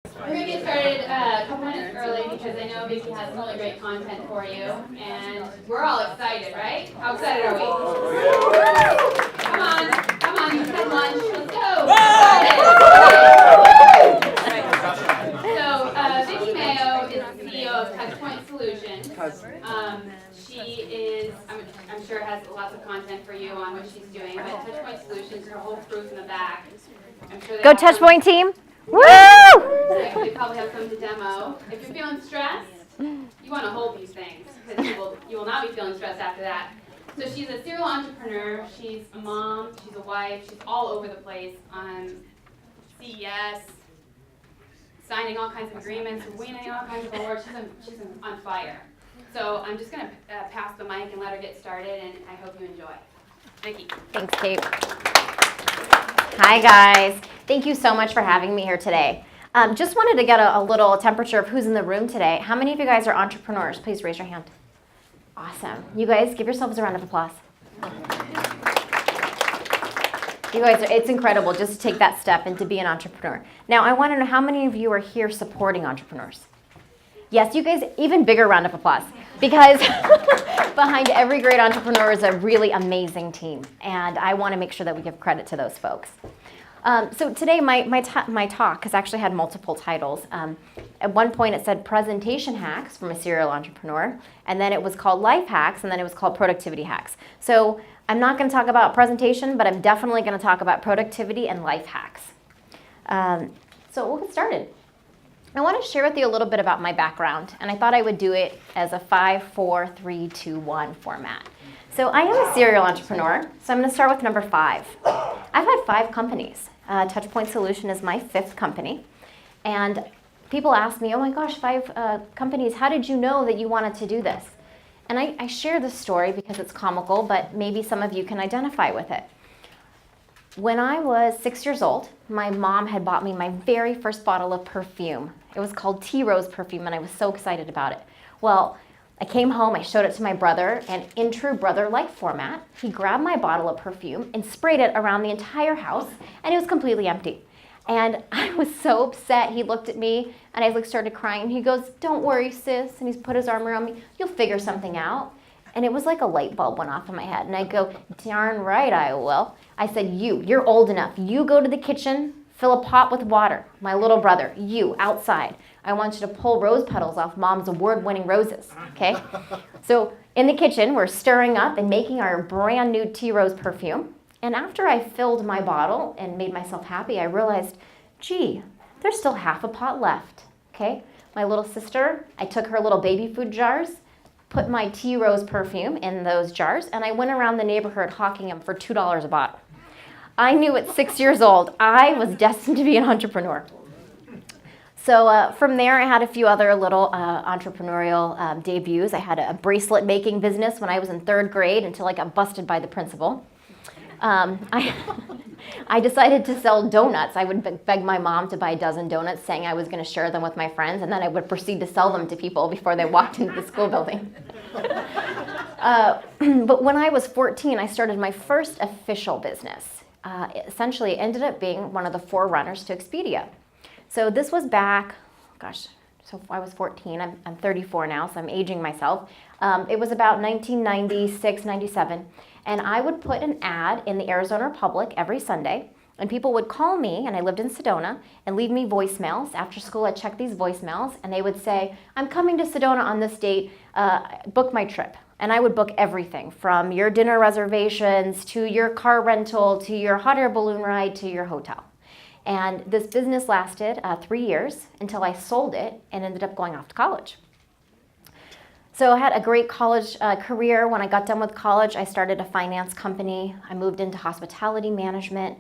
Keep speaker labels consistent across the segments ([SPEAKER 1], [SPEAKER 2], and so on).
[SPEAKER 1] We're going to get started a couple minutes early because I know Vicki has some really great content for you, and we're all excited, right? How excited are we? Come on, you said lunch. Let's go. So, Vicki Mayo is the CEO of TouchPoints Solutions. She is, I'm sure, has lots of content for you on what she's doing, but TouchPoints Solutions, her whole crew's in the back. I'm sure
[SPEAKER 2] Go TouchPoint team. Woo!
[SPEAKER 1] They probably have some to demo. If you're feeling stressed, you want to hold these things because you will not be feeling stressed after that. So she's a serial entrepreneur. She's a mom. She's a wife. She's all over the place on CES, signing all kinds of agreements, winning all kinds of awards. She's on fire. So I'm just going to pass the mic and let her get started, and I hope you enjoy. Vicki.
[SPEAKER 2] Thanks, Kate. Hi, guys. Thank you so much for having me here today. Just wanted to get a little temperature of who's in the room today. How many of you guys are entrepreneurs? Please raise your hand. Awesome. You guys, give yourselves a round of applause. You guys, it's incredible just to take that step and to be an entrepreneur. Now, I want to know how many of you are here supporting entrepreneurs? Yes, you guys, even bigger round of applause. Because behind every great entrepreneur is a really amazing team. And I want to make sure that we give credit to those folks. So today, my talk has actually had multiple titles. At one point, it said Presentation Hacks from a Serial Entrepreneur. And then it was called Life Hacks. And then it was called Productivity Hacks. So I'm not going to talk about presentation, but I'm definitely going to talk about productivity and life hacks. So we'll get started. I want to share with you a little bit about my background, and I thought I would do it as a 5, 4, 3, 2, 1 format. So I am a serial entrepreneur, so I'm going to start with number 5. I've had 5 companies. TouchPoint Solution is my 5th company, and people ask me, oh my gosh, 5 companies, how did you know that you wanted to do this? And I share this story because it's comical, but maybe some of you can identify with it. When I was 6 years old, my mom had bought me my very first bottle of perfume. It was called Tea Rose perfume, and I was so excited about it. Well, I came home, I showed it to my brother, and in true brother-like format, he grabbed my bottle of perfume and sprayed it around the entire house, and it was completely empty. And I was so upset. He looked at me, and I started crying, and he goes, "Don't worry, sis," and he's put his arm around me. "You'll figure something out." And it was like a light bulb went off in my head. And I go, "Darn right I will." I said, you're old enough. You go to the kitchen, fill a pot with water. My little brother, you, outside. I want you to pull rose petals off Mom's award-winning roses, okay? So in the kitchen, we're stirring up and making our brand new Tea Rose perfume. And after I filled my bottle and made myself happy, I realized, gee, there's still half a pot left, okay? My little sister, I took her little baby food jars, put my Tea Rose perfume in those jars, and I went around the neighborhood hawking them for $2 a bottle. I knew at 6 years old, I was destined to be an entrepreneur. So from there, I had a few other little entrepreneurial debuts. I had a bracelet making business when I was in 3rd grade until I got busted by the principal. I decided to sell donuts. I would beg my mom to buy a dozen donuts, saying I was going to share them with my friends, and then I would proceed to sell them to people before they walked into the school building. But when I was 14, I started my first official business. Essentially, it ended up being one of the forerunners to Expedia. So this was back, so I was 14. I'm 34 now, so I'm aging myself. It was about 1996, 97. And I would put an ad in the Arizona Republic every Sunday, and people would call me, and I lived in Sedona, and leave me voicemails. After school, I'd check these voicemails, and they would say, "I'm coming to Sedona on this date, book my trip." And I would book everything from your dinner reservations to your car rental to your hot air balloon ride to your hotel. And this business lasted 3 years until I sold it and ended up going off to college. So I had a great college career. When I got done with college, I started a finance company. I moved into hospitality management.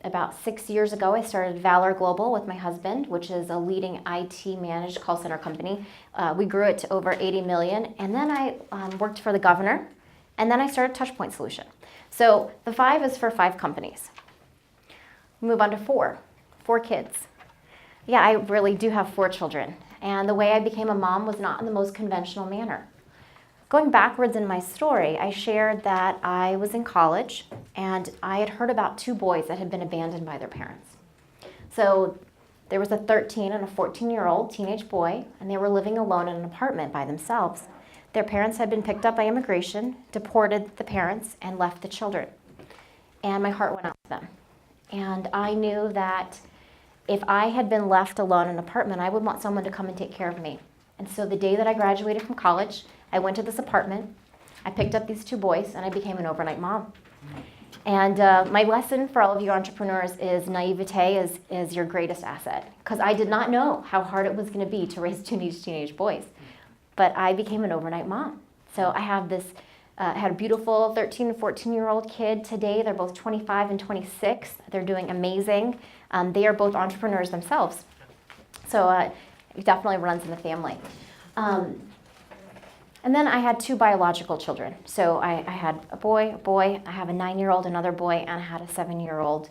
[SPEAKER 2] About 6 years ago, I started Valor Global with my husband, which is a leading IT managed call center company. We grew it to over 80 million. And then I worked for the governor. And then I started TouchPoint Solution. So the 5 is for 5 companies. Move on to 4 kids. Yeah, I really do have 4 children. And the way I became a mom was not in the most conventional manner. Going backwards in my story, I shared that I was in college and I had heard about 2 boys that had been abandoned by their parents. So There was a 13 and a 14-year-old teenage boy, and they were living alone in an apartment by themselves. Their parents had been picked up by immigration, deported the parents, and left the children. And my heart went out to them. And I knew that if I had been left alone in an apartment, I would want someone to come and take care of me. And so the day that I graduated from college, I went to this apartment, I picked up these two boys, and I became an overnight mom. And my lesson for all of you entrepreneurs is naivete is your greatest asset. Because I did not know how hard it was going to be to raise two teenage boys. But I became an overnight mom. So I have this, had a beautiful 13 and 14-year-old kid today. They're both 25 and 26. They're doing amazing. They are both entrepreneurs themselves. So it definitely runs in the family. And then I had two biological children. So I had a boy, I have a 9-year-old, another boy, and I had a 7-year-old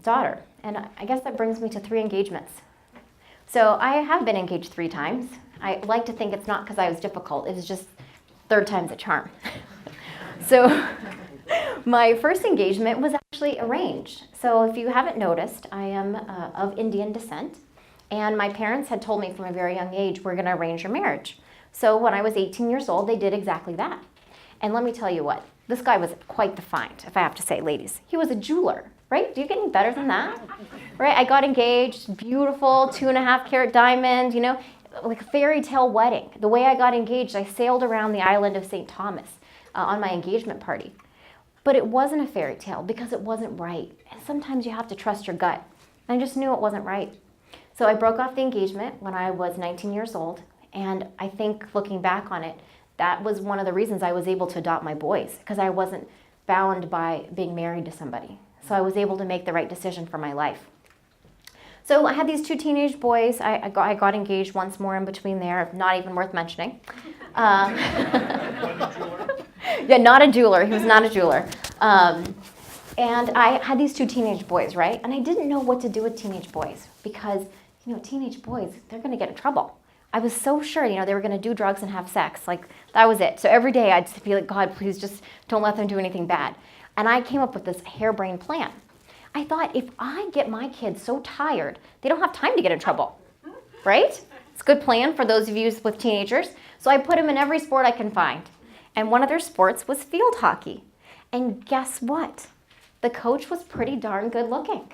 [SPEAKER 2] daughter. And I guess that brings me to 3 engagements. So I have been engaged 3 times. I like to think it's not because I was difficult, it was just 3rd time's a charm. So my first engagement was actually arranged. So if you haven't noticed, I am of Indian descent, and my parents had told me from a very young age, we're gonna arrange your marriage. So when I was 18 years old, they did exactly that. And let me tell you what, this guy was quite the find, if I have to say, ladies. He was a jeweler, right? Do you get any better than that? Right, I got engaged, beautiful, 2.5 carat diamond, you know, like a fairy tale wedding. The way I got engaged, I sailed around the island of St. Thomas on my engagement party. But it wasn't a fairy tale because it wasn't right. And sometimes you have to trust your gut. I just knew it wasn't right. So I broke off the engagement when I was 19 years old. And I think looking back on it, that was one of the reasons I was able to adopt my boys, because I wasn't bound by being married to somebody. So I was able to make the right decision for my life. So I had these 2 teenage boys. I got engaged once more in between there, not even worth mentioning. Yeah, not a jeweler. He was not a jeweler. And I had these 2 teenage boys, right? And I didn't know what to do with teenage boys because, you know, teenage boys, they're going to get in trouble. I was so sure, you know, they were going to do drugs and have sex. Like, that was it. So every day I'd be like, God, please just don't let them do anything bad. And I came up with this harebrained plan. I thought, if I get my kids so tired, they don't have time to get in trouble, right? It's a good plan for those of you with teenagers. So I put them in every sport I can find. And one of their sports was field hockey. And guess what? The coach was pretty darn good looking.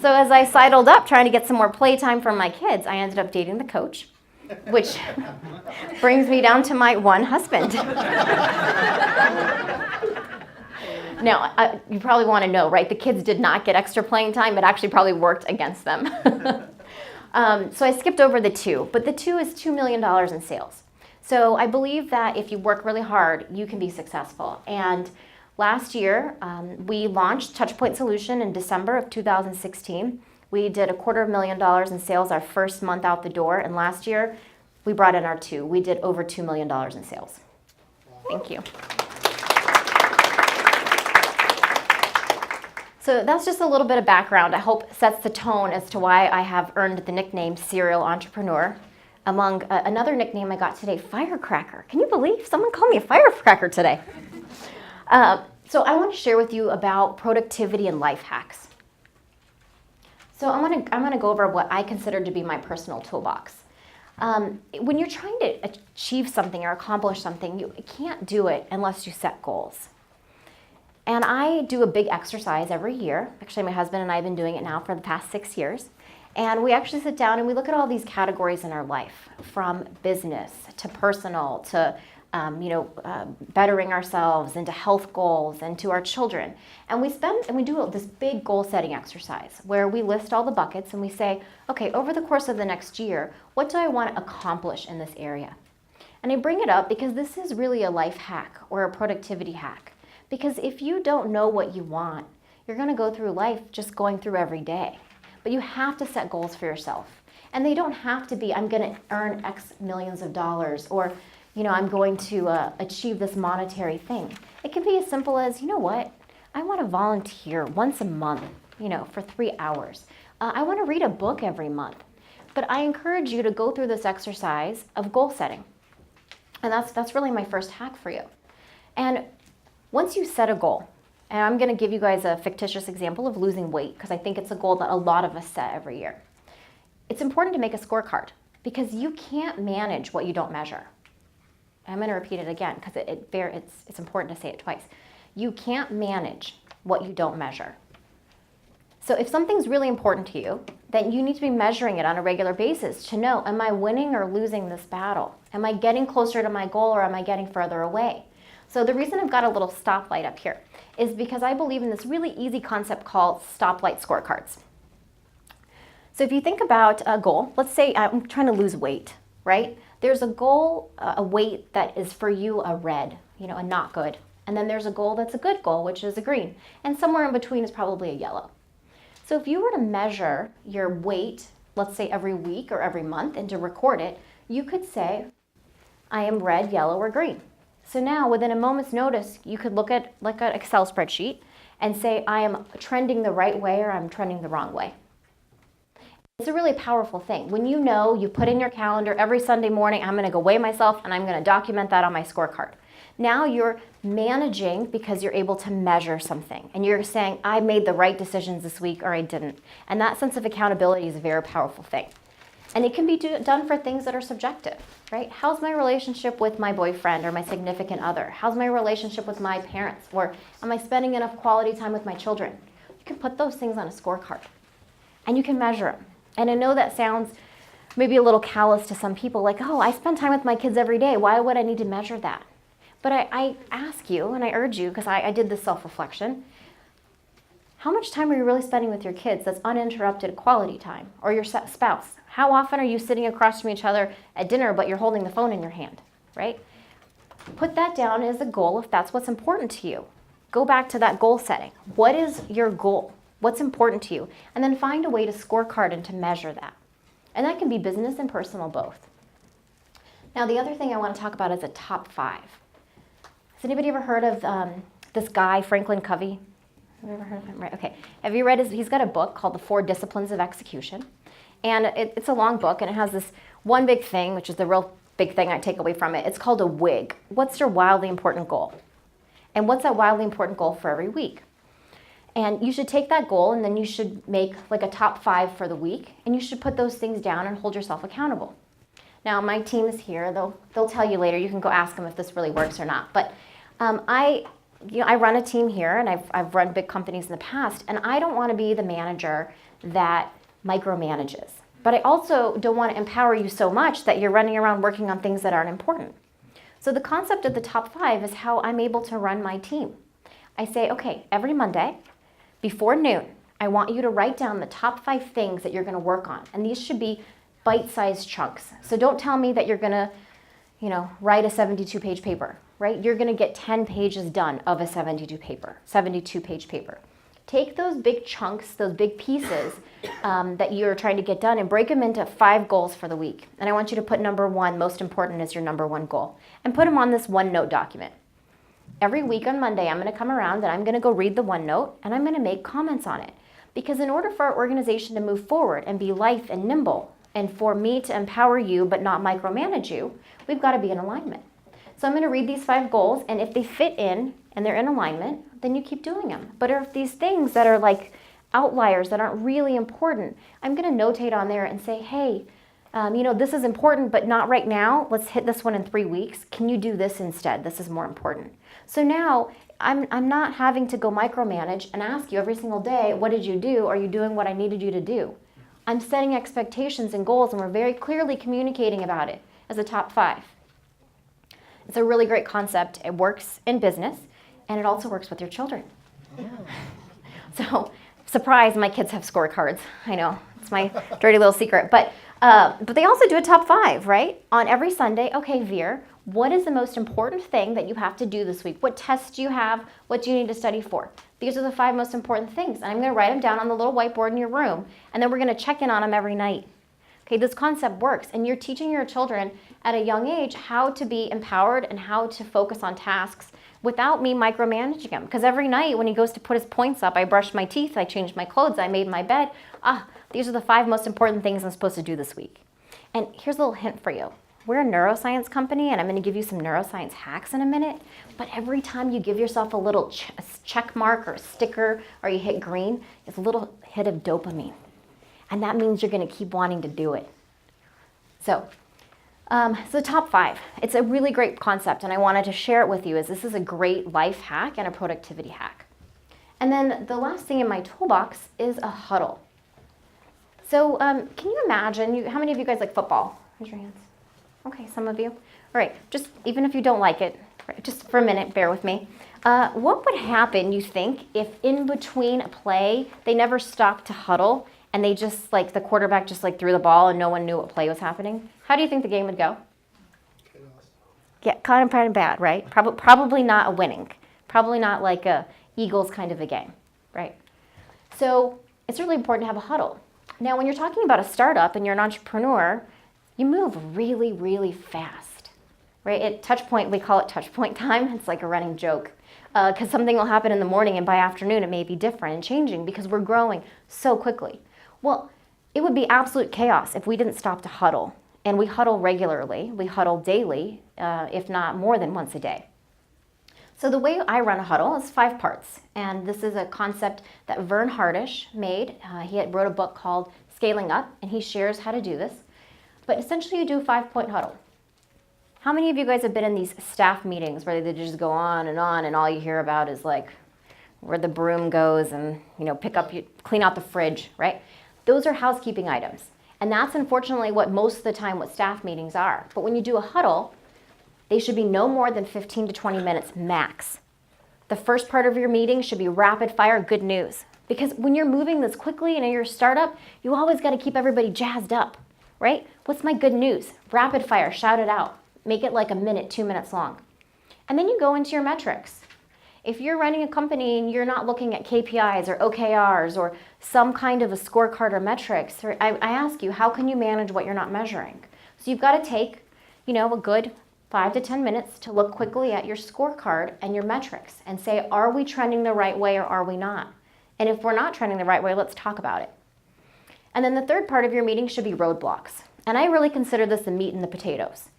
[SPEAKER 2] So as I sidled up trying to get some more playtime for my kids, I ended up dating the coach, which brings me down to my one husband. Now, you probably want to know, right? The kids did not get extra playing time. It actually probably worked against them. So I skipped over the 2, but the 2 is $2 million in sales. So I believe that if you work really hard, you can be successful. And last year, we launched TouchPoints Solution in December of 2016. We did $250,000 in sales our first month out the door, and last year we brought in our 2. We did over $2 million in sales. Thank you. So that's just a little bit of background. I hope sets the tone as to why I have earned the nickname Serial Entrepreneur. Among another nickname I got today, Firecracker. Can you believe someone called me a firecracker today? So I want to share with you about productivity and life hacks. So I'm gonna go over what I consider to be my personal toolbox. When you're trying to achieve something or accomplish something, you can't do it unless you set goals. And I do a big exercise every year. Actually, my husband and I have been doing it now for the past 6 years. And we actually sit down and we look at all these categories in our life, from business to personal to bettering ourselves, into health goals, and to our children. And we do this big goal setting exercise where we list all the buckets and we say, okay, over the course of the next year, what do I want to accomplish in this area? And I bring it up because this is really a life hack or a productivity hack. Because if you don't know what you want, you're going to go through life just going through every day. But you have to set goals for yourself. And they don't have to be, I'm going to earn X millions of dollars, or, you know, I'm going to achieve this monetary thing. It can be as simple as, you know what, I want to volunteer once a month, you know, for 3 hours. I want to read a book every month. But I encourage you to go through this exercise of goal setting. And that's really my first hack for you. And once you set a goal, and I'm going to give you guys a fictitious example of losing weight, because I think it's a goal that a lot of us set every year. it's important to make a scorecard because you can't manage what you don't measure. I'm going to repeat it again because it's important to say it twice. You can't manage what you don't measure. So if something's really important to you, then you need to be measuring it on a regular basis to know, am I winning or losing this battle? Am I getting closer to my goal or am I getting further away? So the reason I've got a little stoplight up here is because I believe in this really easy concept called stoplight scorecards. So if you think about a goal, let's say I'm trying to lose weight, right? There's a goal, a weight that is for you a red, a not good. And then there's a goal that's a good goal, which is a green. And somewhere in between is probably a yellow. So if you were to measure your weight, let's say every week or every month, and to record it, you could say, I am red, yellow, or green. So now within a moment's notice, you could look at like an Excel spreadsheet and say, I am trending the right way or I'm trending the wrong way. It's a really powerful thing. When you put in your calendar every Sunday morning, I'm going to go weigh myself and I'm going to document that on my scorecard. Now you're managing because you're able to measure something. And you're saying, I made the right decisions this week or I didn't. And that sense of accountability is a very powerful thing. And it can be done for things that are subjective, right? How's my relationship with my boyfriend or my significant other? How's my relationship with my parents? Or am I spending enough quality time with my children? You can put those things on a scorecard and you can measure them. And I know that sounds maybe a little callous to some people, like, oh, I spend time with my kids every day. Why would I need to measure that? But I ask you, and I urge you, because I did this self-reflection, how much time are you really spending with your kids that's uninterrupted quality time? Or your spouse? How often are you sitting across from each other at dinner, but you're holding the phone in your hand, right? Put that down as a goal if that's what's important to you. Go back to that goal setting. What is your goal? What's important to you? And then find a way to scorecard and to measure that. And that can be business and personal both. Now, the other thing I want to talk about is a top 5. Has anybody ever heard of this guy, Franklin Covey? Have you ever heard of him? Right, okay. Have you read he's got a book called The 4 Disciplines of Execution. And it's a long book, and it has this one big thing, which is the real big thing I take away from it. It's called a WIG. What's your wildly important goal? And what's that wildly important goal for every week? And you should take that goal, and then you should make like a top 5 for the week, and you should put those things down and hold yourself accountable. Now, my team is here. They'll tell you later. You can go ask them if this really works or not. But I run a team here, and I've run big companies in the past, and I don't want to be the manager that micromanages. But I also don't want to empower you so much that you're running around working on things that aren't important. So the concept of the top 5 is how I'm able to run my team. I say, okay, every Monday before noon, I want you to write down the top 5 things that you're going to work on. And these should be bite-sized chunks. So don't tell me that you're going to, write a 72-page paper, right? You're going to get 10 pages done of a 72-page paper. Take those big chunks, those big pieces that you're trying to get done and break them into 5 goals for the week. And I want you to put number 1, most important, as your number 1 goal. And put them on this OneNote document. Every week on Monday, I'm going to come around and I'm going to go read the OneNote and I'm going to make comments on it. Because in order for our organization to move forward and be lithe and nimble, and for me to empower you but not micromanage you, we've got to be in alignment. So I'm going to read these 5 goals, and if they fit in and they're in alignment, then you keep doing them. But if these things that are like outliers that aren't really important, I'm going to notate on there and say, hey, this is important, but not right now. Let's hit this one in 3 weeks. Can you do this instead? This is more important. So now I'm not having to go micromanage and ask you every single day, what did you do? Are you doing what I needed you to do? I'm setting expectations and goals, and we're very clearly communicating about it as a top 5. It's a really great concept. It works in business, and it also works with your children. Yeah. So, surprise, my kids have scorecards. I know, it's my dirty little secret. But they also do a top 5, right? On every Sunday, okay, Veer, what is the most important thing that you have to do this week? What tests do you have? What do you need to study for? These are the 5 most important things. And I'm going to write them down on the little whiteboard in your room, and then we're going to check in on them every night. Okay, this concept works, and you're teaching your children at a young age how to be empowered and how to focus on tasks without me micromanaging him. Because every night when he goes to put his points up, I brushed my teeth, I changed my clothes, I made my bed. These are the 5 most important things I'm supposed to do this week. And here's a little hint for you. We're a neuroscience company, and I'm going to give you some neuroscience hacks in a minute. But every time you give yourself a little check mark or a sticker or you hit green, it's a little hit of dopamine. And that means you're going to keep wanting to do it. So top 5. It's a really great concept, and I wanted to share it with you as this is a great life hack and a productivity hack. And then the last thing in my toolbox is a huddle. So can you imagine, how many of you guys like football? Raise your hands. Okay, some of you. All right, just even if you don't like it, just for a minute, bear with me. What would happen, you think, if in between a play, they never stopped to huddle and they just, like, the quarterback just, like, threw the ball and no one knew what play was happening? How do you think the game would go?
[SPEAKER 3] Chaos.
[SPEAKER 2] Yeah, kind of bad, right? Probably not a winning. Probably not like a Eagles kind of a game, right? So it's really important to have a huddle. Now, when you're talking about a startup and you're an entrepreneur, you move really, really fast, right? At TouchPoint, we call it TouchPoint time. It's like a running joke because something will happen in the morning and by afternoon it may be different and changing because we're growing so quickly. Well, it would be absolute chaos if we didn't stop to huddle. And we huddle regularly. We huddle daily, if not more than once a day. So the way I run a huddle is 5 parts. And this is a concept that Vern Hardish made. He wrote a book called Scaling Up, and he shares how to do this. But essentially you do a 5-point huddle. How many of you guys have been in these staff meetings where they just go on and all you hear about is like where the broom goes and, clean out the fridge, right? Those are housekeeping items. And that's unfortunately most of the time what staff meetings are. But when you do a huddle, they should be no more than 15 to 20 minutes max. The first part of your meeting should be rapid fire good news. Because when you're moving this quickly and you're a startup, you always got to keep everybody jazzed up, right? What's my good news? Rapid fire, shout it out. Make it like a minute, 2 minutes long. And then you go into your metrics. If you're running a company and you're not looking at KPIs or OKRs or some kind of a scorecard or metrics, I ask you, how can you manage what you're not measuring? So you've got to take, a good 5 to 10 minutes to look quickly at your scorecard and your metrics and say, are we trending the right way or are we not? And if we're not trending the right way, let's talk about it. And then the third part of your meeting should be roadblocks. And I really consider this the meat and the potatoes.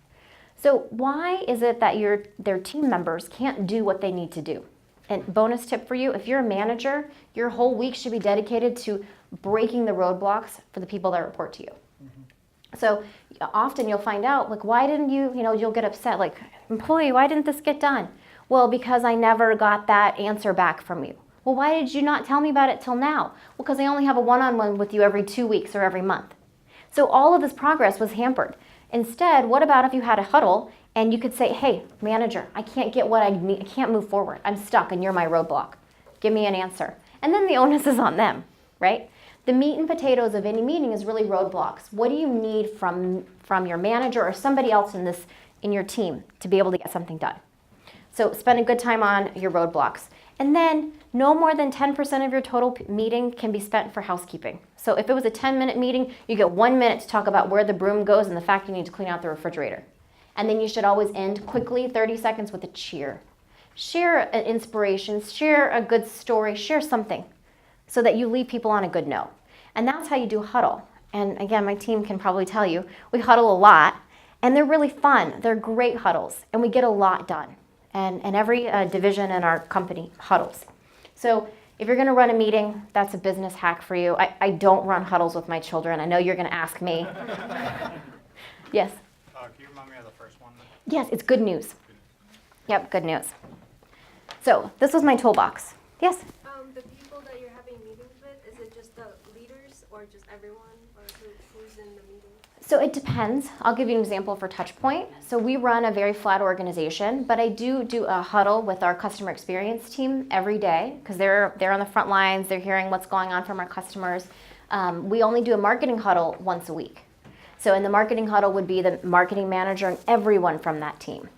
[SPEAKER 2] So why is it that their team members can't do what they need to do? And bonus tip for you, if you're a manager, your whole week should be dedicated to breaking the roadblocks for the people that report to you. Mm-hmm. So often you'll find out, like, why didn't you'll get upset, like, employee, why didn't this get done? Well, because I never got that answer back from you. Well, why did you not tell me about it till now? Well, because I only have a one-on-one with you every 2 weeks or every month. So all of this progress was hampered. Instead, what about if you had a huddle and you could say, hey, manager, I can't get what I need. I can't move forward. I'm stuck and you're my roadblock. Give me an answer. And then the onus is on them, right? The meat and potatoes of any meeting is really roadblocks. What do you need from your manager or somebody else in your team to be able to get something done? So spend a good time on your roadblocks. And then no more than 10% of your total meeting can be spent for housekeeping. So if it was a 10-minute meeting, you get 1 minute to talk about where the broom goes and the fact you need to clean out the refrigerator. And then you should always end quickly, 30 seconds, with a cheer. Share an inspiration, share a good story, share something so that you leave people on a good note. And that's how you do huddle. And again, my team can probably tell you, we huddle a lot, and they're really fun. They're great huddles, and we get a lot done. And every division in our company huddles. So if you're gonna run a meeting, that's a business hack for you. I don't run huddles with my children. I know you're gonna ask me. Yes?
[SPEAKER 3] Can you remind me of the first one?
[SPEAKER 2] Yes, it's good news. Yep, good news. So this was my toolbox. Yes?
[SPEAKER 4] The people that you're having meetings with, is it just the leaders or just everyone, or who's in the meeting?
[SPEAKER 2] So it depends. I'll give you an example for TouchPoint. So we run a very flat organization, but I do a huddle with our customer experience team every day because they're on the front lines. They're hearing what's going on from our customers. We only do a marketing huddle once a week. So in the marketing huddle would be the marketing manager and everyone from that team.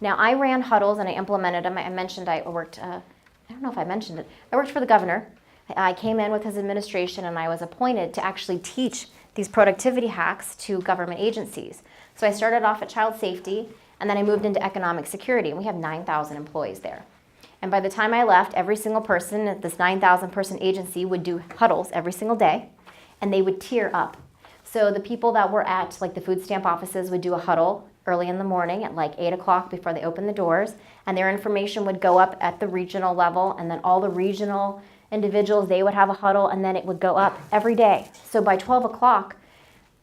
[SPEAKER 2] Now I ran huddles and I implemented them. I mentioned I worked, I don't know if I mentioned it. I worked for the governor. I came in with his administration and I was appointed to actually teach these productivity hacks to government agencies. So I started off at child safety and then I moved into economic security, and we have 9,000 employees there. And by the time I left, every single person at this 9,000 person agency would do huddles every single day, and they would tier up. So the people that were at like the food stamp offices would do a huddle early in the morning at like 8 o'clock before they opened the doors, and their information would go up at the regional level, and then all the regional individuals, they would have a huddle, and then it would go up every day. So by 12 o'clock,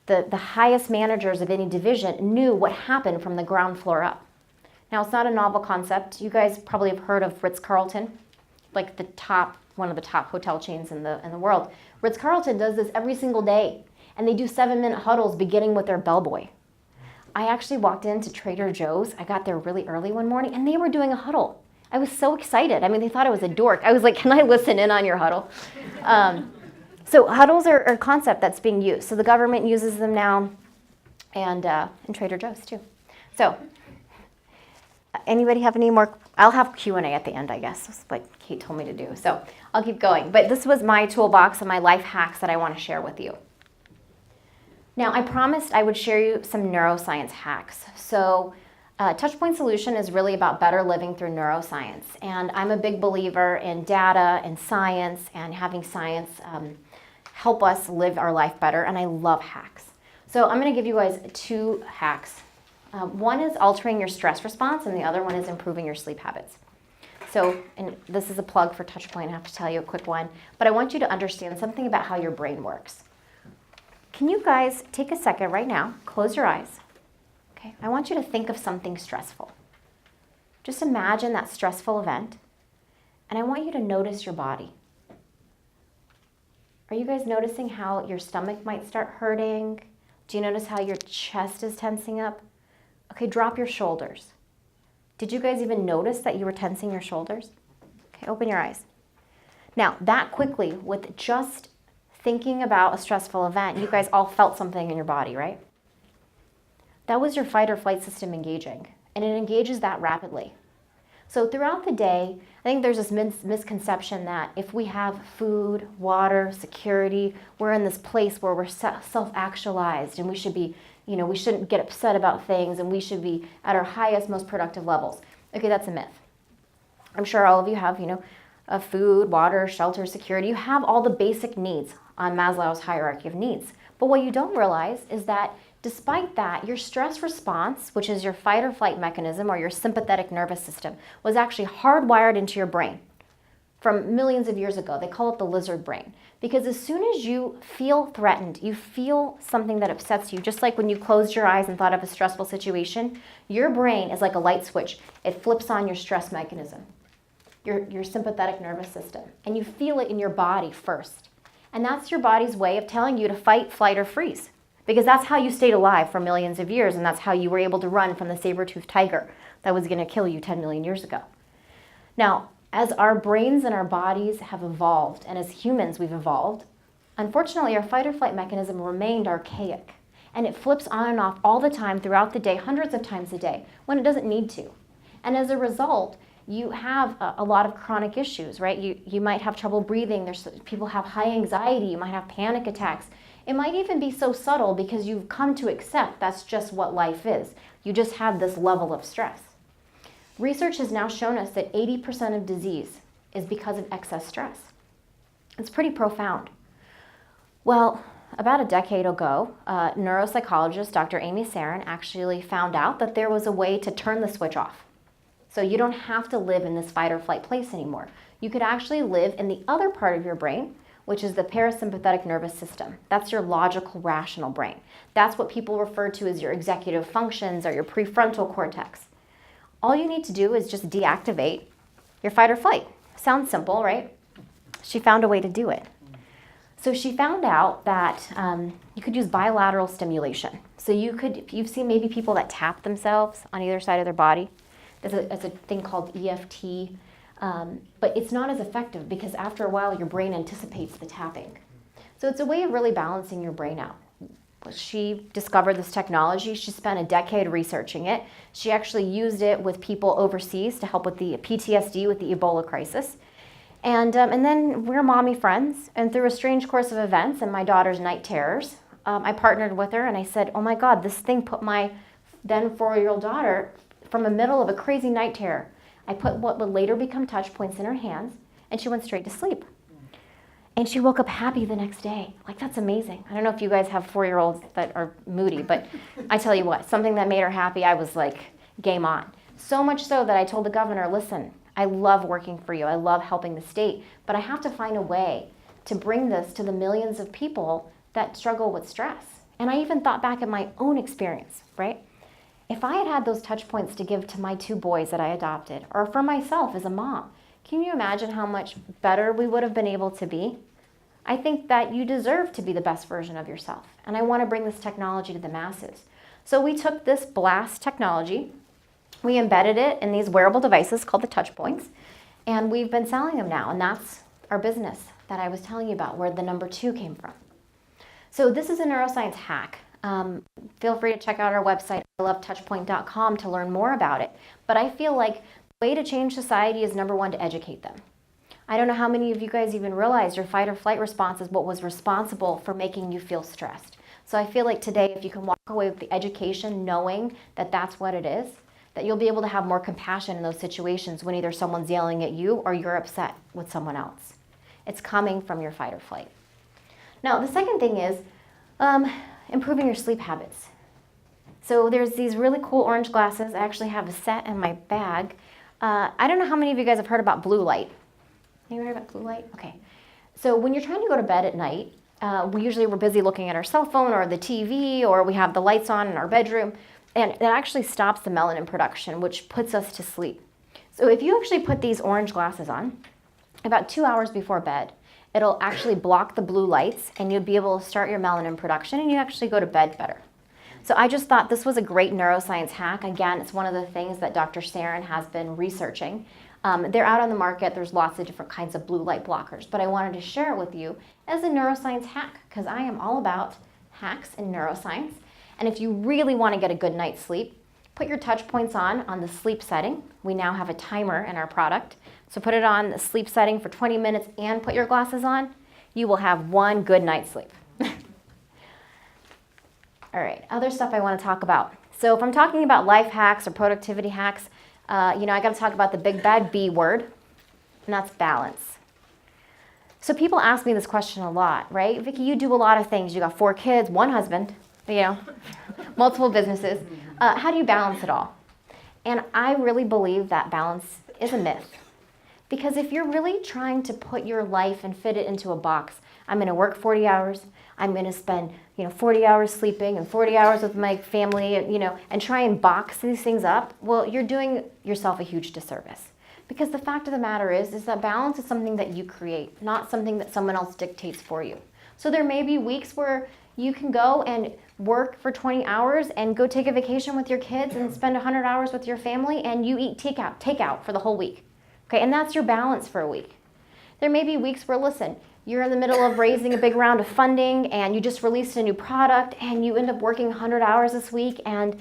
[SPEAKER 2] the highest managers of any division knew what happened from the ground floor up. Now, it's not a novel concept. You guys probably have heard of Ritz-Carlton, like one of the top hotel chains in the world. Ritz-Carlton does this every single day, and they do 7-minute huddles beginning with their bellboy. I actually walked into Trader Joe's. I got there really early one morning, and they were doing a huddle. I was so excited. I mean, they thought I was a dork. I was like, can I listen in on your huddle? So huddles are a concept that's being used. So the government uses them now, and Trader Joe's too. So anybody have any more? I'll have Q&A at the end, I guess. It's like Kate told me to do. So I'll keep going. But this was my toolbox and my life hacks that I want to share with you. Now, I promised I would share you some neuroscience hacks. So TouchPoint Solution is really about better living through neuroscience. And I'm a big believer in data and science and having science help us live our life better. And I love hacks. So I'm going to give you guys 2 hacks. One is altering your stress response, and the other one is improving your sleep habits. So, and this is a plug for TouchPoint. I have to tell you a quick one. But I want you to understand something about how your brain works. Can you guys take a second right now, close your eyes. Okay, I want you to think of something stressful. Just imagine that stressful event, and I want you to notice your body. Are you guys noticing how your stomach might start hurting? Do you notice how your chest is tensing up? Okay, drop your shoulders. Did you guys even notice that you were tensing your shoulders? Okay, open your eyes. Now, that quickly, with just thinking about a stressful event, you guys all felt something in your body, right? That was your fight or flight system engaging, and it engages that rapidly. So throughout the day, I think there's this misconception that if we have food, water, security, we're in this place where we're self-actualized and we should be, we shouldn't get upset about things and we should be at our highest, most productive levels. Okay, that's a myth. I'm sure all of you have, food, water, shelter, security. You have all the basic needs on Maslow's hierarchy of needs. But what you don't realize is that despite that, your stress response, which is your fight or flight mechanism or your sympathetic nervous system, was actually hardwired into your brain from millions of years ago. They call it the lizard brain. Because as soon as you feel threatened, you feel something that upsets you, just like when you closed your eyes and thought of a stressful situation, your brain is like a light switch. It flips on your stress mechanism, your sympathetic nervous system. And you feel it in your body first. And that's your body's way of telling you to fight, flight, or freeze. Because that's how you stayed alive for millions of years, and that's how you were able to run from the saber-toothed tiger that was going to kill you 10 million years ago. Now, as our brains and our bodies have evolved, and as humans we've evolved, unfortunately our fight or flight mechanism remained archaic. And it flips on and off all the time throughout the day, hundreds of times a day, when it doesn't need to. And as a result, you have a lot of chronic issues, right? You might have trouble breathing. People have high anxiety. You might have panic attacks. It might even be so subtle because you've come to accept that's just what life is. You just have this level of stress. Research has now shown us that 80% of disease is because of excess stress. It's pretty profound. Well, about a decade ago, neuropsychologist Dr. Amy Sarin actually found out that there was a way to turn the switch off. So you don't have to live in this fight or flight place anymore. You could actually live in the other part of your brain, which is the parasympathetic nervous system. That's your logical, rational brain. That's what people refer to as your executive functions or your prefrontal cortex. All you need to do is just deactivate your fight or flight. Sounds simple, right? She found a way to do it. So she found out that you could use bilateral stimulation. So you've seen maybe people that tap themselves on either side of their body. There's a thing called EFT. But it's not as effective because after a while your brain anticipates the tapping. So it's a way of really balancing your brain out. She discovered this technology. She spent a decade researching it. She actually used it with people overseas to help with the PTSD with the Ebola crisis. And then we're mommy friends. And through a strange course of events and my daughter's night terrors, I partnered with her and I said, oh my God, this thing put my then 4-year-old daughter from the middle of a crazy night terror. I put what would later become TouchPoints in her hands, and she went straight to sleep. And she woke up happy the next day. Like, that's amazing. I don't know if you guys have 4-year-olds that are moody, but I tell you what, something that made her happy, I was like, game on. So much so that I told the governor, listen, I love working for you. I love helping the state, but I have to find a way to bring this to the millions of people that struggle with stress. And I even thought back at my own experience, right? If I had had those touch points to give to my 2 boys that I adopted, or for myself as a mom, can you imagine how much better we would have been able to be? I think that you deserve to be the best version of yourself. And I want to bring this technology to the masses. So we took this blast technology, we embedded it in these wearable devices called the TouchPoints, and we've been selling them now. And that's our business that I was telling you about, where the number 2 came from. So this is a neuroscience hack. Feel free to check out our website, ilovetouchpoint.com, to learn more about it. But I feel like the way to change society is, number 1, to educate them. I don't know how many of you guys even realize your fight or flight response is what was responsible for making you feel stressed. So I feel like today, if you can walk away with the education knowing that that's what it is, that you'll be able to have more compassion in those situations when either someone's yelling at you or you're upset with someone else. It's coming from your fight or flight. Now, the second thing is improving your sleep habits. So there's these really cool orange glasses. I actually have a set in my bag. I don't know how many of you guys have heard about blue light. Anyone heard about blue light? Okay. So when you're trying to go to bed at night, we're busy looking at our cell phone or the TV, or we have the lights on in our bedroom, and it actually stops the melanin production, which puts us to sleep. So if you actually put these orange glasses on about 2 hours before bed, it'll actually block the blue lights, and you'll be able to start your melanin production, and you actually go to bed better. So I just thought this was a great neuroscience hack. Again, it's one of the things that Dr. Sarin has been researching. They're out on the market. There's lots of different kinds of blue light blockers, but I wanted to share it with you as a neuroscience hack, because I am all about hacks in neuroscience. And if you really want to get a good night's sleep, put your touch points on the sleep setting. We now have a timer in our product. So put it on the sleep setting for 20 minutes and put your glasses on. You will have one good night's sleep. All right, other stuff I want to talk about. So if I'm talking about life hacks or productivity hacks, I got to talk about the big bad B word, and that's balance. So people ask me this question a lot, right? Vicki, you do a lot of things. You got 4 kids, 1 husband, multiple businesses. How do you balance it all? And I really believe that balance is a myth. Because if you're really trying to put your life and fit it into a box, I'm going to work 40 hours, I'm going to spend 40 hours sleeping and 40 hours with my family, and try and box these things up, well, you're doing yourself a huge disservice. Because the fact of the matter is that balance is something that you create, not something that someone else dictates for you. So there may be weeks where you can go and work for 20 hours and go take a vacation with your kids and spend 100 hours with your family, and you eat takeout for the whole week. Okay, and that's your balance for a week. There may be weeks where, listen, you're in the middle of raising a big round of funding and you just released a new product and you end up working 100 hours this week, and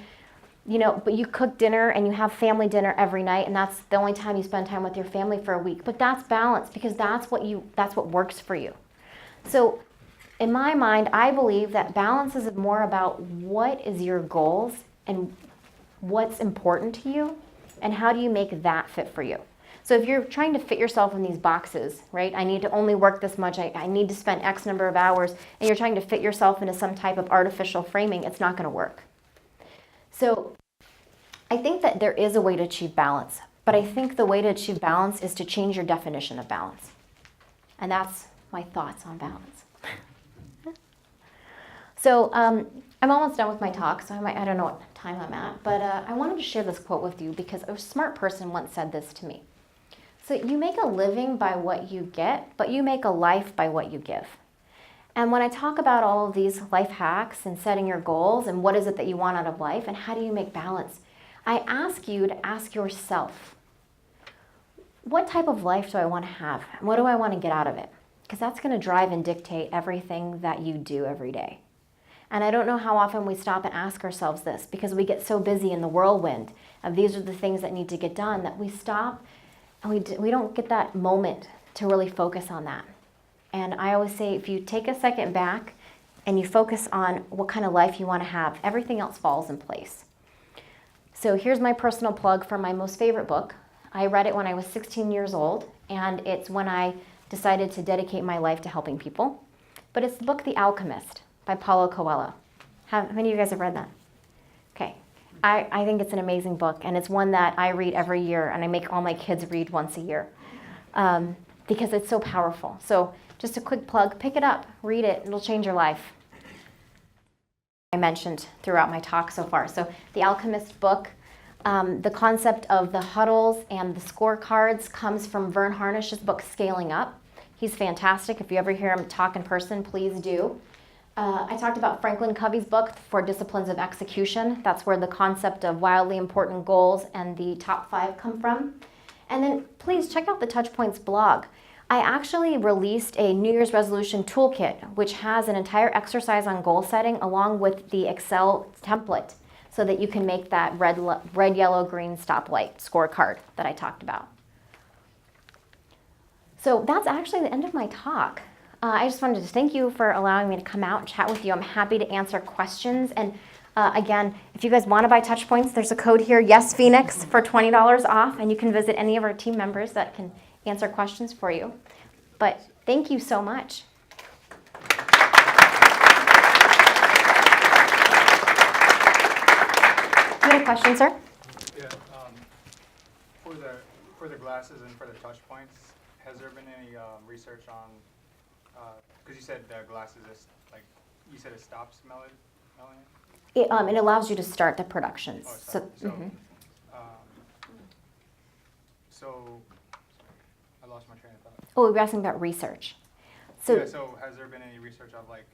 [SPEAKER 2] but you cook dinner and you have family dinner every night, and that's the only time you spend time with your family for a week. But that's balance, because that's what works for you. So in my mind, I believe that balance is more about what is your goals and what's important to you and how do you make that fit for you. So if you're trying to fit yourself in these boxes, right? I need to only work this much, I need to spend X number of hours, and you're trying to fit yourself into some type of artificial framing, it's not going to work. So I think that there is a way to achieve balance, but I think the way to achieve balance is to change your definition of balance. And that's my thoughts on balance. So I'm almost done with my talk, so I don't know what time I'm at, but I wanted to share this quote with you because a smart person once said this to me. So you make a living by what you get, but you make a life by what you give. And when I talk about all of these life hacks and setting your goals and what is it that you want out of life and how do you make balance, I ask you to ask yourself, what type of life do I want to have? And what do I want to get out of it? Because that's going to drive and dictate everything that you do every day. And I don't know how often we stop and ask ourselves this, because we get so busy in the whirlwind of these are the things that need to get done that we stop and we don't get that moment to really focus on that. And I always say, if you take a second back and you focus on what kind of life you want to have, everything else falls in place. So here's my personal plug for my most favorite book. I read it when I was 16 years old, and it's when I decided to dedicate my life to helping people. But it's the book The Alchemist by Paulo Coelho. How many of you guys have read that? Okay. I think it's an amazing book, and it's one that I read every year, and I make all my kids read once a year because it's so powerful. So just a quick plug, pick it up, read it, it'll change your life. I mentioned throughout my talk so far. So the Alchemist book, the concept of the huddles and the scorecards comes from Vern Harnish's book, Scaling Up. He's fantastic. If you ever hear him talk in person, please do. I talked about Franklin Covey's book, For Disciplines of Execution. That's where the concept of wildly important goals and the top 5 come from. And then please check out the TouchPoints blog. I actually released a New Year's resolution toolkit, which has an entire exercise on goal setting along with the Excel template so that you can make that red, yellow, green stoplight scorecard that I talked about. So that's actually the end of my talk. I just wanted to thank you for allowing me to come out and chat with you. I'm happy to answer questions. And again, if you guys want to buy TouchPoints, there's a code here, YesPheonix, for $20 off. And you can visit any of our team members that can answer questions for you. But thank you so much. You had a question, sir?
[SPEAKER 3] Yeah. For the glasses and for the touch points, has there been any research on? Because you said glasses is like you said it stops melanin.
[SPEAKER 2] It allows you to start the productions.
[SPEAKER 3] Oh, so I lost my train of thought.
[SPEAKER 2] Oh, we were asking about research. So,
[SPEAKER 3] yeah, so has there been any research of like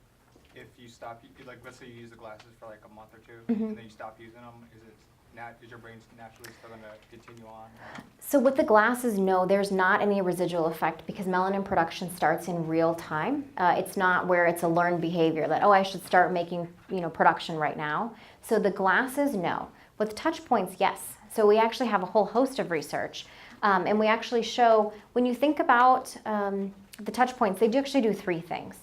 [SPEAKER 3] if you stop, like let's say you use the glasses for like a month or two, and then you stop using them, is your brain naturally still going to continue on?
[SPEAKER 2] So with the glasses, no, there's not any residual effect because melanin production starts in real time. It's not where it's a learned behavior that, oh, I should start making production right now. So the glasses, no. With TouchPoints, yes. So we actually have a whole host of research. And we actually show, when you think about the TouchPoints, they actually do 3 things.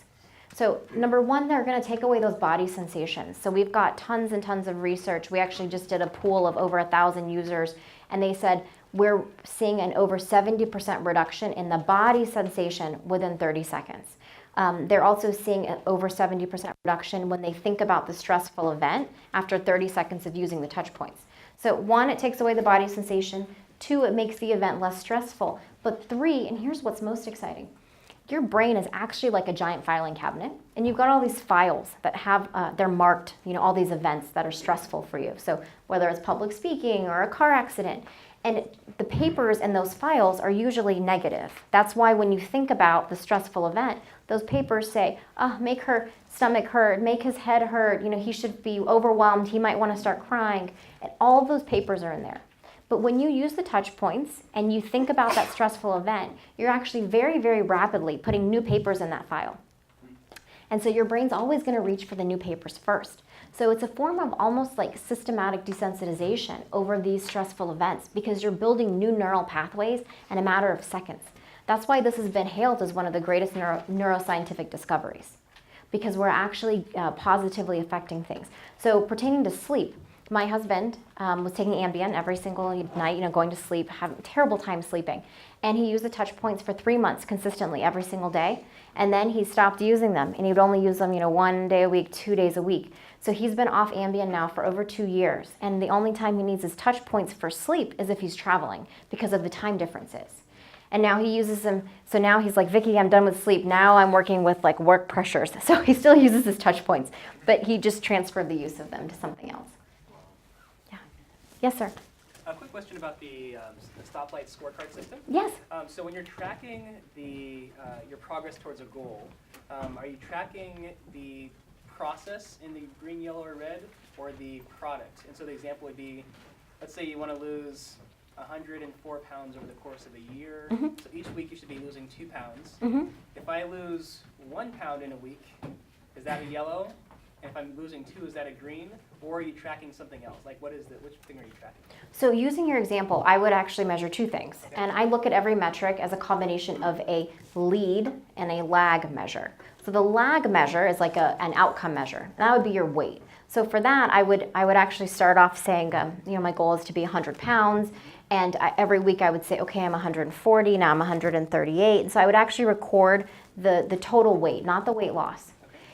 [SPEAKER 2] So number 1, they're going to take away those body sensations. So we've got tons and tons of research. We actually just did a pool of over 1,000 users, and they said we're seeing an over 70% reduction in the body sensation within 30 seconds. They're also seeing an over 70% reduction when they think about the stressful event after 30 seconds of using the TouchPoints. So 1, it takes away the body sensation. 2, it makes the event less stressful. But 3, and here's what's most exciting, your brain is actually like a giant filing cabinet, and you've got all these files that have, they're marked, all these events that are stressful for you. So whether it's public speaking or a car accident, and the papers in those files are usually negative. That's why when you think about the stressful event, those papers say, oh, make her stomach hurt, make his head hurt, he should be overwhelmed, he might want to start crying, and all of those papers are in there. But when you use the TouchPoints and you think about that stressful event, you're actually very, very rapidly putting new papers in that file. And so your brain's always going to reach for the new papers first. So it's a form of almost like systematic desensitization over these stressful events because you're building new neural pathways in a matter of seconds. That's why this has been hailed as one of the greatest neuroscientific discoveries, because we're actually positively affecting things. So pertaining to sleep, my husband was taking Ambien every single night, going to sleep, having a terrible time sleeping. And he used the TouchPoints for 3 months consistently every single day. And then he stopped using them, and he would only use them, 1 day a week, 2 days a week. So he's been off Ambien now for over 2 years. And the only time he needs his TouchPoints for sleep is if he's traveling because of the time differences. And now he uses them, so now he's like, Vicki, I'm done with sleep. Now I'm working with like work pressures. So he still uses his TouchPoints, but he just transferred the use of them to something else. Yes, sir.
[SPEAKER 5] A quick question about the stoplight scorecard system.
[SPEAKER 2] Yes.
[SPEAKER 5] So when you're tracking your progress towards a goal, are you tracking the process in the green, yellow, or red, or the product? And so the example would be, let's say you want to lose 104 pounds over the course of a year.
[SPEAKER 2] Mm-hmm.
[SPEAKER 5] So each week you should be losing 2 pounds.
[SPEAKER 2] Mm-hmm.
[SPEAKER 5] If I lose 1 pound in a week, is that a yellow? And if I'm losing 2, is that a green? Or are you tracking something else? Like which thing are you tracking?
[SPEAKER 2] So using your example, I would actually measure 2 things.
[SPEAKER 5] Okay.
[SPEAKER 2] And I look at every metric as a combination of a lead and a lag measure. So the lag measure is like an outcome measure. And that would be your weight. So for that, I would actually start off saying, my goal is to be 100 pounds. And every week I would say, okay, I'm 140, now I'm 138. And so I would actually record the total weight, not the weight loss.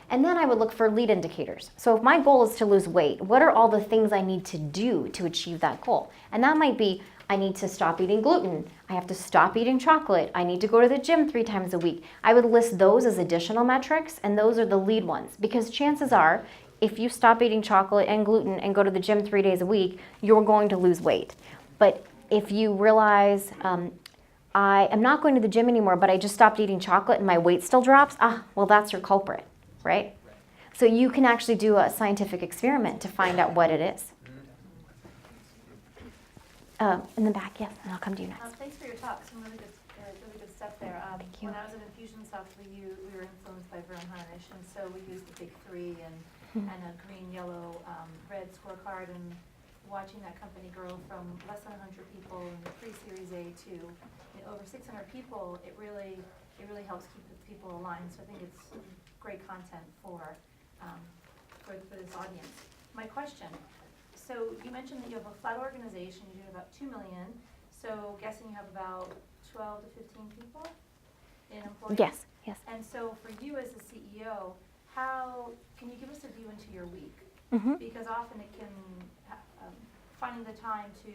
[SPEAKER 2] And then I would look for lead indicators. So if my goal is to lose weight, what are all the things I need to do to achieve that goal? And that might be, I need to stop eating gluten. I have to stop eating chocolate. I need to go to the gym 3 times a week. I would list those as additional metrics, and those are the lead ones. Because chances are, if you stop eating chocolate and gluten and go to the gym 3 days a week, you're going to lose weight. But if you realize, I am not going to the gym anymore, but I just stopped eating chocolate and my weight still drops, well, that's your culprit, right? So you can actually do a scientific experiment to find out what it is. In the back, yes, and I'll come to you next.
[SPEAKER 6] Thanks for your talk. Some really good stuff there.
[SPEAKER 2] Thank you.
[SPEAKER 6] When I was in Infusionsoft, we were influenced by Vern Harnish, and so we used the big 3 and a green, yellow, red scorecard, and watching that company grow from less than 100 people in the pre-Series A to over 600 people, it really helps keep the people aligned. So I think it's great content for this audience. My question. So you mentioned that you have a flat organization, you do about 2 million, so guessing you have about 12 to 15 people in employees?
[SPEAKER 2] Yes.
[SPEAKER 6] And so for you as the CEO, can you give us a view into your week?
[SPEAKER 2] Mm-hmm.
[SPEAKER 6] Because often it can, finding the time to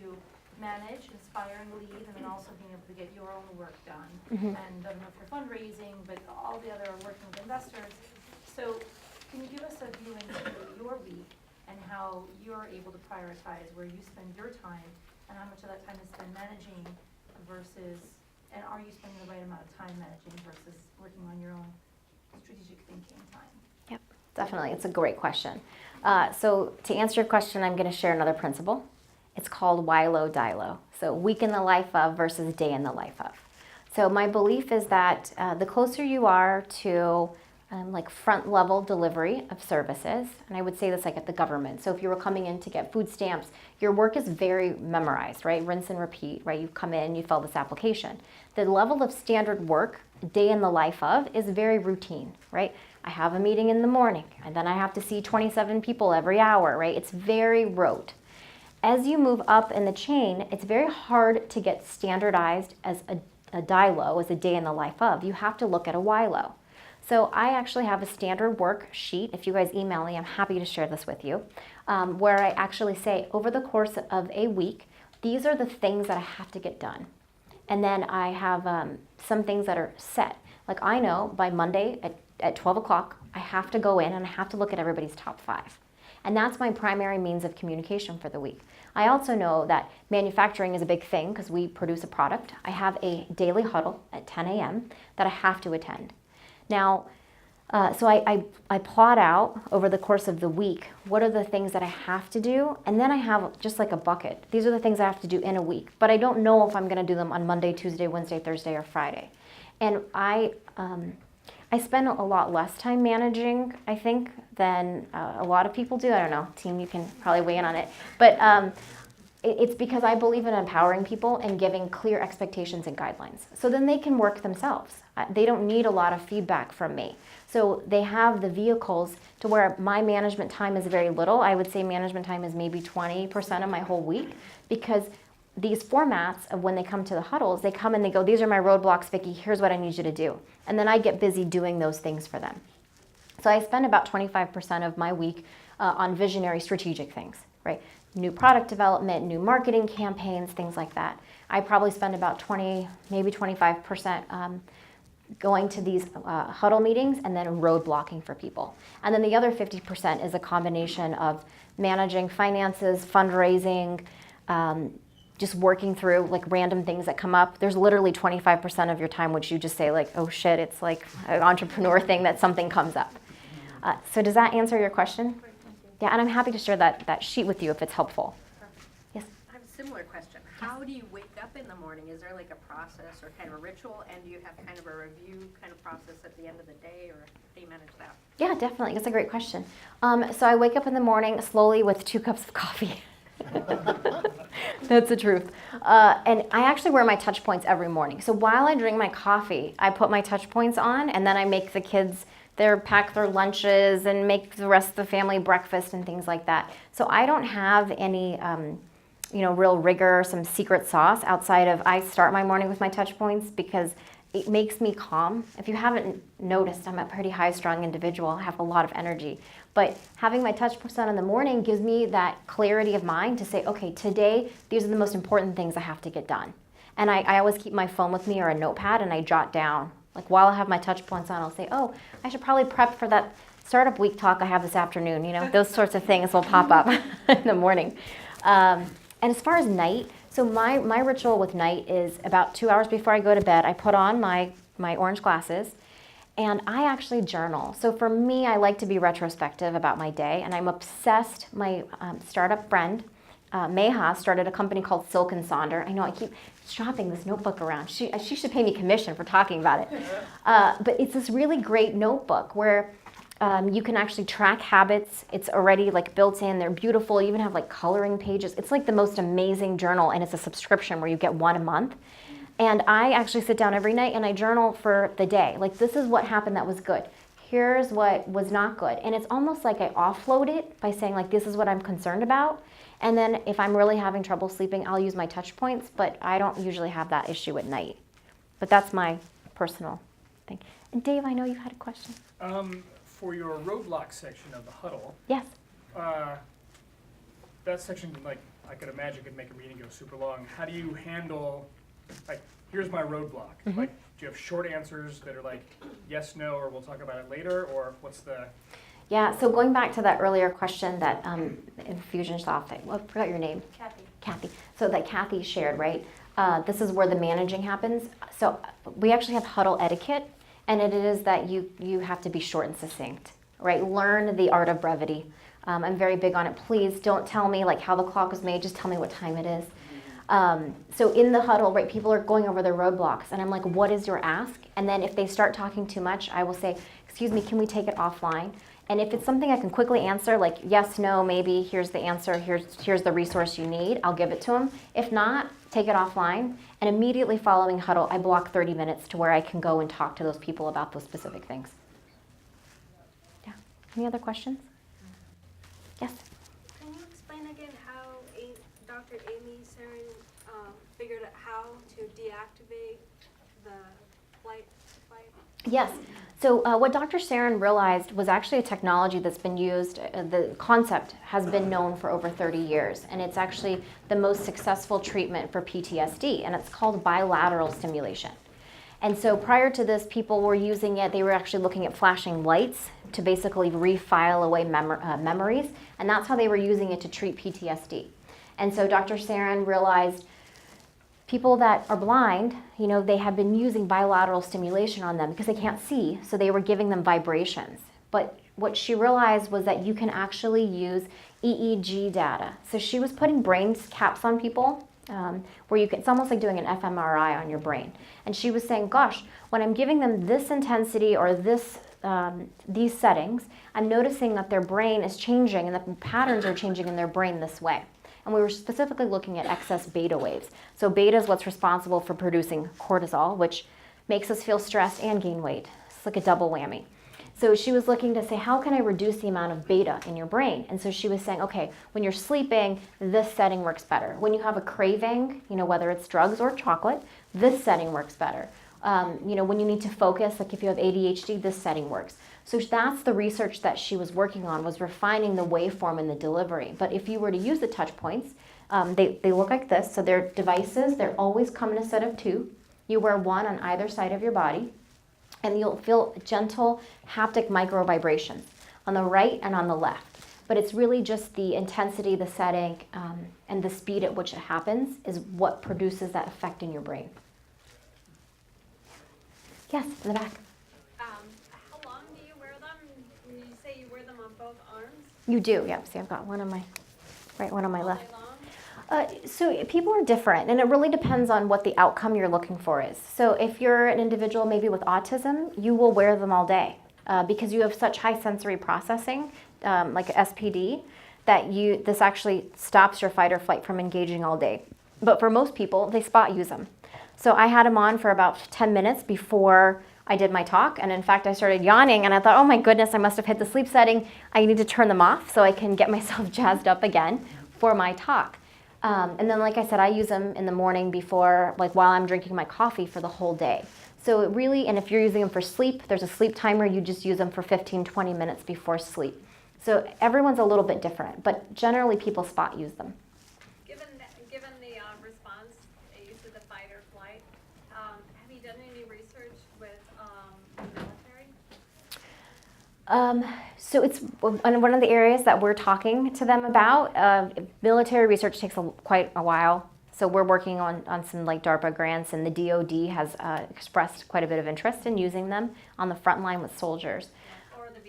[SPEAKER 6] manage, inspire, and lead, and then also being able to get your own work done.
[SPEAKER 2] Mm-hmm.
[SPEAKER 6] And I don't know if you're fundraising, but all the other working with investors. So can you give us a view into your week and how you're able to prioritize where you spend your time and how much of that time is spent managing and are you spending the right amount of time managing versus working on your own strategic thinking time?
[SPEAKER 2] Yep, definitely. It's a great question. So to answer your question, I'm going to share another principle. It's called WILO DILO. So week in the life of versus day in the life of. So my belief is that the closer you are to like front level delivery of services, and I would say this like at the government. So if you were coming in to get food stamps, your work is very memorized, right? Rinse and repeat, right? You come in, you fill this application. The level of standard work, day in the life of, is very routine, right? I have a meeting in the morning, and then I have to see 27 people every hour, right? It's very rote. As you move up in the chain, it's very hard to get standardized as a DILO, as a day in the life of. You have to look at a WILO. So I actually have a standard work sheet. If you guys email me, I'm happy to share this with you, where I actually say over the course of a week, these are the things that I have to get done. And then I have some things that are set. Like I know by Monday at 12 o'clock, I have to go in and I have to look at everybody's top 5. And that's my primary means of communication for the week. I also know that manufacturing is a big thing because we produce a product. I have a daily huddle at 10 a.m. that I have to attend. Now, so I plot out over the course of the week, what are the things that I have to do? And then I have just like a bucket. These are the things I have to do in a week, but I don't know if I'm going to do them on Monday, Tuesday, Wednesday, Thursday, or Friday. And I spend a lot less time managing, I think, than a lot of people do. I don't know, team, you can probably weigh in on it. But it's because I believe in empowering people and giving clear expectations and guidelines. So then they can work themselves. They don't need a lot of feedback from me. So they have the vehicles to where my management time is very little. I would say management time is maybe 20% of my whole week, because these formats of when they come to the huddles, they come and they go, these are my roadblocks, Vicki, here's what I need you to do. And then I get busy doing those things for them. So I spend about 25% of my week on visionary strategic things, right? New product development, new marketing campaigns, things like that. I probably spend about 20, maybe 25% going to these huddle meetings and then road blocking for people. And then the other 50% is a combination of managing finances, fundraising, just working through like random things that come up. There's literally 25% of your time which you just say like, oh shit, it's like an entrepreneur thing that something comes up. So does that answer your question? Yeah, and I'm happy to share that sheet with you if it's helpful. Yes?
[SPEAKER 7] I have a similar question. How do you wake up in the morning? Is there like a process or kind of a ritual? And do you have kind of a review kind of process at the end of the day, or how do you manage that?
[SPEAKER 2] Yeah, definitely. That's a great question. So I wake up in the morning slowly with 2 cups of coffee. That's the truth. And I actually wear my TouchPoints every morning. So while I drink my coffee, I put my TouchPoints on, and then I make the kids pack their lunches and make the rest of the family breakfast and things like that. So I don't have any real rigor, some secret sauce outside of I start my morning with my TouchPoints because it makes me calm. If you haven't noticed, I'm a pretty high-strung individual. I have a lot of energy. But having my TouchPoints on in the morning gives me that clarity of mind to say, okay, today, these are the most important things I have to get done. And I always keep my phone with me or a notepad, and I jot down. Like while I have my TouchPoints on, I'll say, oh, I should probably prep for that Startup Week talk I have this afternoon. You know, those sorts of things will pop up in the morning. And as far as night, so my ritual with night is about 2 hours before I go to bed, I put on my orange glasses, and I actually journal. So for me, I like to be retrospective about my day, and I'm obsessed. My startup friend, Meha, started a company called Silk and Sonder. I know I keep shopping this notebook around. She should pay me commission for talking about it. But it's this really great notebook where you can actually track habits. It's already like built in. They're beautiful. You even have like coloring pages. It's like the most amazing journal, and it's a subscription where you get one a month. And I actually sit down every night and I journal for the day. Like, this is what happened that was good. Here's what was not good. And it's almost like I offload it by saying, like, this is what I'm concerned about. And then if I'm really having trouble sleeping, I'll use my TouchPoints, but I don't usually have that issue at night. But that's my personal thing. And Dave, I know you had a question.
[SPEAKER 8] For your roadblock section of the huddle,
[SPEAKER 2] Yes.
[SPEAKER 8] that section, like, I could imagine could make a meeting go super long. How do you handle, like, here's my roadblock?
[SPEAKER 2] Mm-hmm.
[SPEAKER 8] Like, do you have short answers that are like, yes, no, or we'll talk about it later, or what's the?
[SPEAKER 2] Yeah, so going back to that earlier question that Infusionsoft, I forgot your name. Kathy. So that Kathy shared, right? This is where the managing happens. So we actually have huddle etiquette, and it is that you have to be short and succinct, right? Learn the art of brevity. I'm very big on it. Please don't tell me like how the clock was made, just tell me what time it is. So in the huddle, right, people are going over their roadblocks, and I'm like, what is your ask? And then if they start talking too much, I will say, excuse me, can we take it offline? And if it's something I can quickly answer, like yes, no, maybe, here's the answer, here's the resource you need, I'll give it to them. If not, take it offline. And immediately following huddle, I block 30 minutes to where I can go and talk to those people about those specific things. Yeah. Any other questions? Yes.
[SPEAKER 4] Can you explain again how Dr. Amy Sarin figured out how to deactivate the flight?
[SPEAKER 2] Yes. So what Dr. Sarin realized was actually a technology that's been used, the concept has been known for over 30 years, and it's actually the most successful treatment for PTSD, and it's called bilateral stimulation. And so prior to this, people were using it, they were actually looking at flashing lights to basically refile away memories, and that's how they were using it to treat PTSD. And so Dr. Sarin realized people that are blind, you know, they have been using bilateral stimulation on them because they can't see, so they were giving them vibrations. But what she realized was that you can actually use EEG data. So she was putting brain caps on people, where you can, it's almost like doing an fMRI on your brain. And she was saying, gosh, when I'm giving them this intensity or this, these settings, I'm noticing that their brain is changing and the patterns are changing in their brain this way. And we were specifically looking at excess beta waves. So beta is what's responsible for producing cortisol, which makes us feel stressed and gain weight. It's like a double whammy. So she was looking to say, how can I reduce the amount of beta in your brain? And so she was saying, okay, when you're sleeping, this setting works better. When you have a craving, you know, whether it's drugs or chocolate, this setting works better. You know, when you need to focus, like if you have ADHD, this setting works. So that's the research that she was working on, was refining the waveform and the delivery. But if you were to use the TouchPoints, they look like this. So they're devices, they're always come in a set of 2. You wear one on either side of your body, and you'll feel gentle haptic micro vibrations on the right and on the left. But it's really just the intensity, the setting, and the speed at which it happens is what produces that effect in your brain. Yes, in the back.
[SPEAKER 4] How long do you wear them? When you say you wear them on both arms?
[SPEAKER 2] You do, yep. See, I've got one on my right, one on my
[SPEAKER 4] All
[SPEAKER 2] left.
[SPEAKER 4] day long?
[SPEAKER 2] So people are different, and it really depends on what the outcome you're looking for is. So if you're an individual maybe with autism, you will wear them all day because you have such high sensory processing, like SPD, that this actually stops your fight or flight from engaging all day. But for most people, they spot use them. So I had them on for about 10 minutes before I did my talk, and in fact I started yawning, and I thought, oh my goodness, I must have hit the sleep setting. I need to turn them off so I can get myself jazzed up again for my talk. And then, like I said, I use them in the morning before, like while I'm drinking my coffee for the whole day. So it really, and if you're using them for sleep, there's a sleep timer, you just use them for 15, 20 minutes before sleep. So everyone's a little bit different, but generally people spot use them.
[SPEAKER 4] Given the response, you said the fight or flight, have you done any research with the military?
[SPEAKER 2] So it's one of the areas that we're talking to them about. Military research takes quite a while. So we're working on some like DARPA grants, and the DoD has expressed quite a bit of interest in using them on the front line with soldiers.
[SPEAKER 4] Or the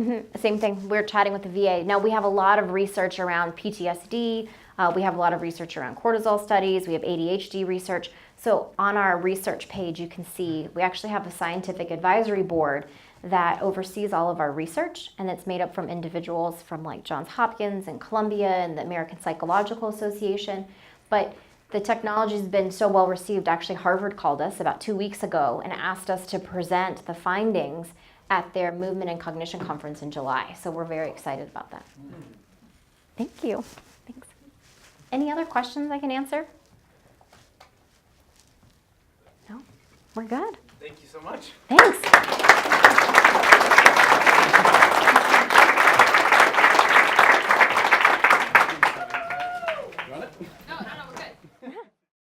[SPEAKER 4] VA?
[SPEAKER 2] Same thing, we're chatting with the VA. Now we have a lot of research around PTSD, we have a lot of research around cortisol studies, we have ADHD research. So on our research page you can see, we actually have a scientific advisory board that oversees all of our research, and it's made up from individuals from like Johns Hopkins and Columbia and the American Psychological Association. But the technology has been so well received, actually Harvard called us about 2 weeks ago and asked us to present the findings at their Movement and Cognition Conference in July. So we're very excited about that. Thank you. Thanks. Any other questions I can answer? No? We're good.
[SPEAKER 9] Thank you so much.
[SPEAKER 2] Thanks.